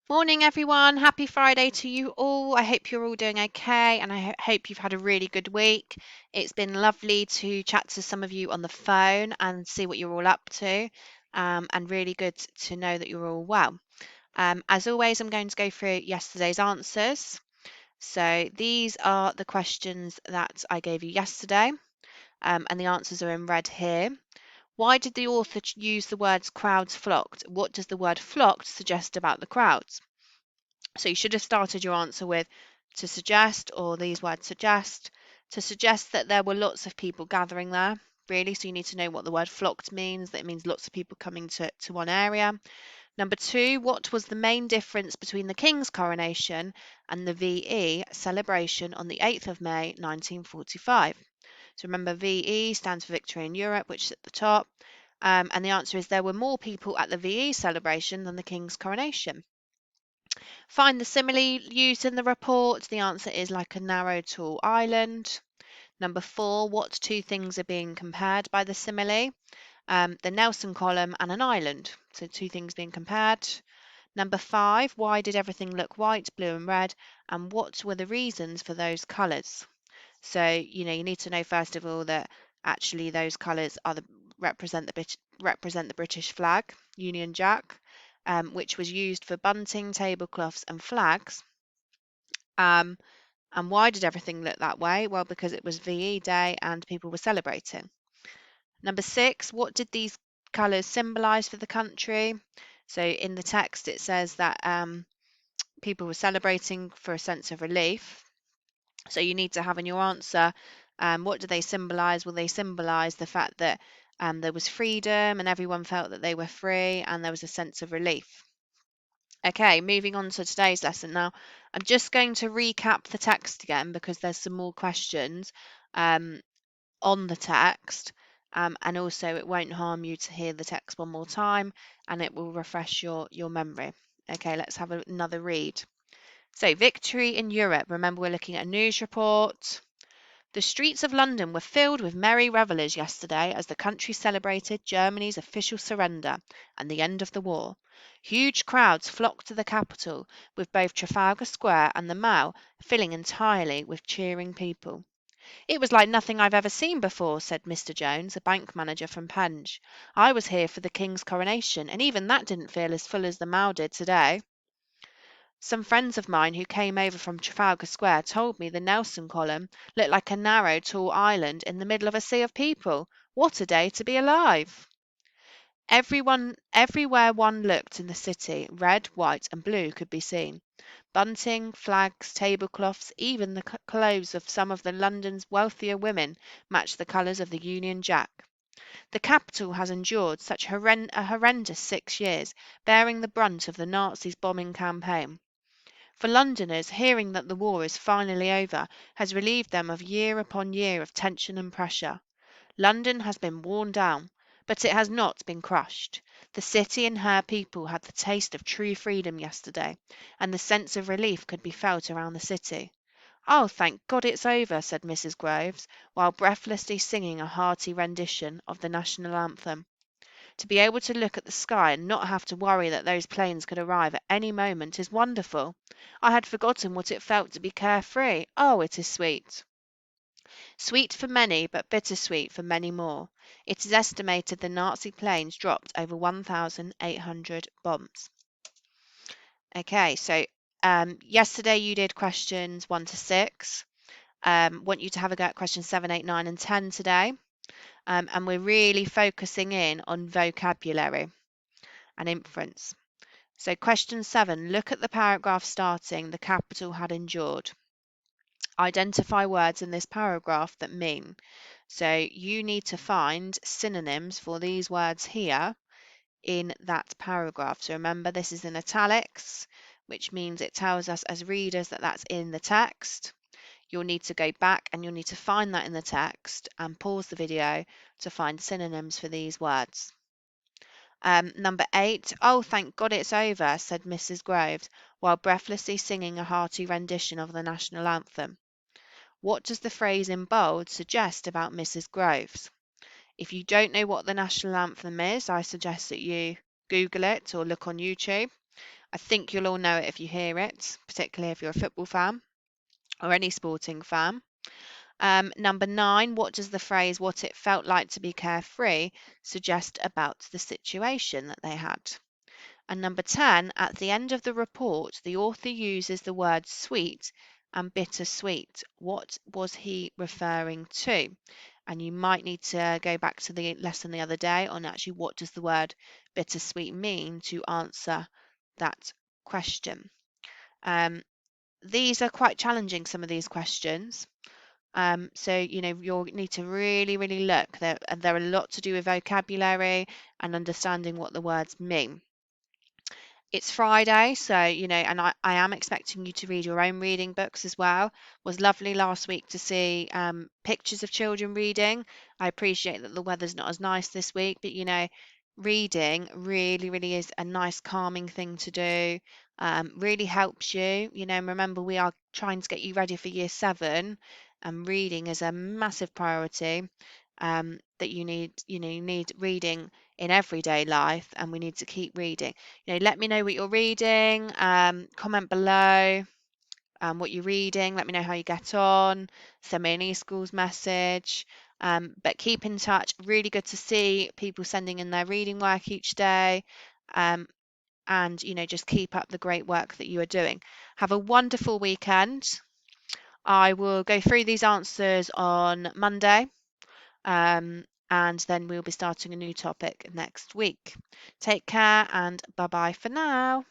Morning, everyone. Happy Friday to you all. I hope you're all doing okay, and I hope you've had a really good week. It's been lovely to chat to some of you on the phone and see what you're all up to, and really good to know that you're all well. As always, I'm going to go through yesterday's answers. So these are the questions that I gave you yesterday, and the answers are in red here. Why did the author use the words crowds flocked? What does the word flocked suggest about the crowds? So you should have started your answer with to suggest, or these words suggest, to suggest that there were lots of people gathering there, really. So you need to know what the word flocked means. That means lots of people coming to one area. Number two, what was the main difference between the King's coronation and the VE celebration on the 8th of May 1945? So remember, VE stands for Victory in Europe, which is at the top. And the answer is there were more people at the VE celebration than the King's coronation. Find the simile used in the report. The answer is like a narrow, tall island. Number four, what two things are being compared by the simile? The Nelson column and an island. So two things being compared. Number five, why did everything look white, blue, and red? And what were the reasons for those colours? So, you need to know first of all that actually those colours are represent the British flag, Union Jack, which was used for bunting, tablecloths, and flags. And why did everything look that way? Well, because it was VE Day and people were celebrating. Number six, what did these colours symbolise for the country? So in the text it says that people were celebrating for a sense of relief. So you need to have in your answer, what do they symbolise? Well, they symbolise the fact that there was freedom and everyone felt that they were free and there was a sense of relief. Okay, moving on to today's lesson now. I'm just going to recap the text again because there's some more questions on the text, and also it won't harm you to hear the text one more time and it will refresh your memory. Okay, let's have another read. So, victory in Europe. Remember, we're looking at a news report. The streets of London were filled with merry revellers yesterday as the country celebrated Germany's official surrender and the end of the war. Huge crowds flocked to the capital, with both Trafalgar Square and the Mall filling entirely with cheering people. "It was like nothing I've ever seen before," said Mr. Jones, a bank manager from Penge. "I was here for the King's coronation, and even that didn't feel as full as the Mall did today. Some friends of mine who came over from Trafalgar Square told me the Nelson column looked like a narrow, tall island in the middle of a sea of people. What a day to be alive!" Everywhere one looked in the city, red, white, and blue could be seen. Bunting, flags, tablecloths, even the clothes of some of London's wealthier women matched the colours of the Union Jack. The capital has endured such a horrendous 6 years, bearing the brunt of the Nazis' bombing campaign. For Londoners, hearing that the war is finally over has relieved them of year upon year of tension and pressure. London has been worn down, but it has not been crushed. The city and her people had the taste of true freedom yesterday, and the sense of relief could be felt around the city. "Oh, thank God it's over," said Mrs. Groves, while breathlessly singing a hearty rendition of the national anthem. "To be able to look at the sky and not have to worry that those planes could arrive at any moment is wonderful. I had forgotten what it felt to be carefree. Oh, it is sweet." Sweet for many, but bittersweet for many more. It is estimated the Nazi planes dropped over 1,800 bombs. Okay, so yesterday you did questions 1 to 6. Want you to have a go at questions 7, 8, 9, and 10 today. And we're really focusing in on vocabulary and inference. So question 7, look at the paragraph starting, "The capital had endured." Identify words in this paragraph that mean. So you need to find synonyms for these words here in that paragraph. So remember, this is in italics, which means it tells us as readers that that's in the text. You'll need to go back and you'll need to find that in the text and pause the video to find synonyms for these words. Number 8, "Oh, thank God it's over," said Mrs. Groves, while breathlessly singing a hearty rendition of the national anthem. What does the phrase in bold suggest about Mrs. Groves? If you don't know what the national anthem is, I suggest that you Google it or look on YouTube. I think you'll all know it if you hear it, particularly if you're a football fan or any sporting fan. Number 9, what does the phrase "what it felt like to be carefree" suggest about the situation that they had? And number 10, at the end of the report, the author uses the words sweet and bittersweet. What was he referring to? And you might need to go back to the lesson the other day on actually what does the word bittersweet mean to answer that question. These are quite challenging, some of these questions. So, you'll need to really, really look. There are a lot to do with vocabulary and understanding what the words mean. It's Friday, so and I am expecting you to read your own reading books as well. It was lovely last week to see pictures of children reading. I appreciate that the weather's not as nice this week, but reading really, really is a nice calming thing to do. Really helps you. Remember, we are trying to get you ready for year 7, and reading is a massive priority. That you need reading in everyday life, and we need to keep reading. Let me know what you're reading. Comment below what you're reading. Let me know how you get on. Send me an eSchools message. But keep in touch. Really good to see people sending in their reading work each day. And just keep up the great work that you are doing. Have a wonderful weekend. I will go through these answers on Monday. And then we'll be starting a new topic next week. Take care and bye bye for now.